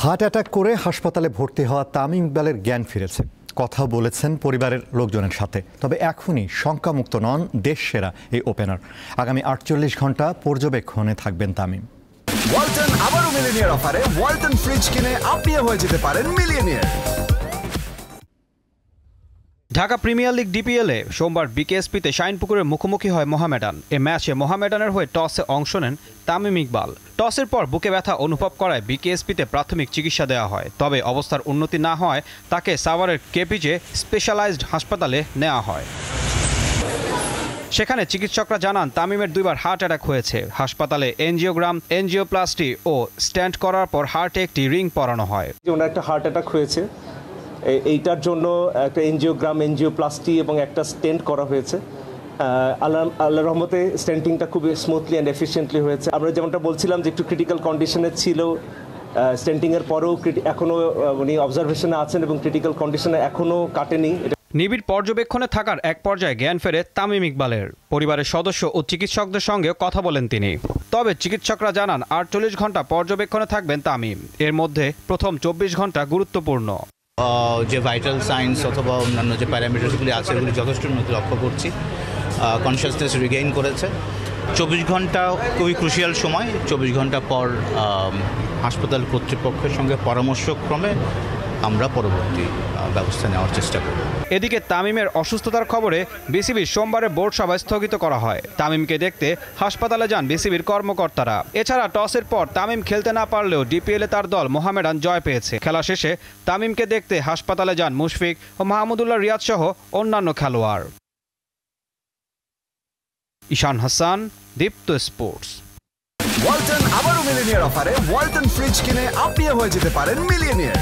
Heart attack করে হাসপাতালে ভর্তি হওয়া তামিম ইকবালের জ্ঞান ফিরেছে। কথা বলেছেন পরিবারের লোকজনের সাথে। তবে এখনই শঙ্কামুক্ত নন দেশ সেরা এই ওপেনার। আগামী 48 ঘন্টা পর্যবেক্ষণে থাকবেন তামিম। ওয়ালটন আবারও মিলিয়নিয়ার অফারে ওয়ালটন ফ্রিজ কিনে আপনিও হয়ে যেতে পারেন মিলিয়নিয়ার। ঢাকা প্রিমিয়ার লিগ ডিপিএলে সোমবার বিকেএসপিতে শাইনপুকুরের মুখোমুখি হয় মোহামেডান। এ ম্যাচে মোহামেডানের হয়ে টসে অংশ নেন তামিম ইকবাল। টসের পর বুকে ব্যথা অনুভব করায় বিকেএসপিতে প্রাথমিক চিকিৎসা দেওয়া হয়। তবে অবস্থার উন্নতি না হওয়ায় তাকে সাভারের কেপিজে স্পেশালাইজড হাসপাতালে নেওয়া হয়। সেখানে চিকিৎসকরা জানান তামিমের 2বার হার্ট অ্যাটাক হয়েছে। হাসপাতালে এনজিওগ্রাম, এনজিওপ্লাস্টি ও স্ট্যান্ট করার পর হার্টে একটি রিং পরানো হয়। ওনার একটা হার্ট অ্যাটাক হয়েছে, এইটার জন্য একটা এনজিওগ্রাম, এনজিওপ্লাস্টি এবং একটা স্টেন্ট করা হয়েছে। আল্লাহর রহমতে স্টেন্টিংটা খুব স্মুথলি অ্যান্ড এফিশিয়েন্টলি হয়েছে। আমরা যেমনটা বলছিলাম যে একটু ক্রিটিক্যাল কন্ডিশনে ছিল, স্টেন্টিংয়ের পরেও এখনও উনি অবজারভেশনে আছেন এবং ক্রিটিক্যাল কন্ডিশনে এখনও কাটেনি। নিবিড় পর্যবেক্ষণে থাকার এক পর্যায়ে জ্ঞান ফেরে তামিম ইকবালের। পরিবারের সদস্য ও চিকিৎসকদের সঙ্গে কথা বলেন তিনি। তবে চিকিৎসকরা জানান 48 ঘন্টা পর্যবেক্ষণে থাকবেন তামিম। এর মধ্যে প্রথম 24 ঘন্টা গুরুত্বপূর্ণ। যে ভাইটাল সাইন্স অথবা অন্যান্য যে প্যারামিটারসগুলি আছে এগুলি যথেষ্ট উন্নতি লক্ষ্য করছি। কনসিয়াসনেস রিগেইন করেছে। 24 ঘন্টা খুবই ক্রুশিয়াল সময়। 24 ঘন্টা পর হাসপাতাল কর্তৃপক্ষের সঙ্গে পরামর্শক্রমে আমরা পরবর্তী ব্যবস্থা নেওয়ার চেষ্টা করব। এদিকে তামিমের অসুস্থতার খবরে বিসিবির সোমবারে বোর্ড সভা স্থগিত করা হয়। তামিমকে দেখতে হাসপাতালে যান বিসিবির কর্মকর্তারা। এছাড়া টসের পর তামিম খেলতে না পারলেও ডিপিএলে তার দল মোহামেডান জয় পেয়েছে। খেলা শেষে তামিমকে দেখতে হাসপাতালে যান মুশফিক ও মাহমুদুল্লাহ রিয়াদ সহ অন্যান্য খেলোয়াড়। ঈশান হাসান, দীপ্ত স্পোর্টস। ওয়ালটন আবারও মিলিয়নিয়ার অফারে ওয়ালটন ফ্রিজ কিনে আপনিও হয়ে যেতে পারেন মিলিয়নিয়ার।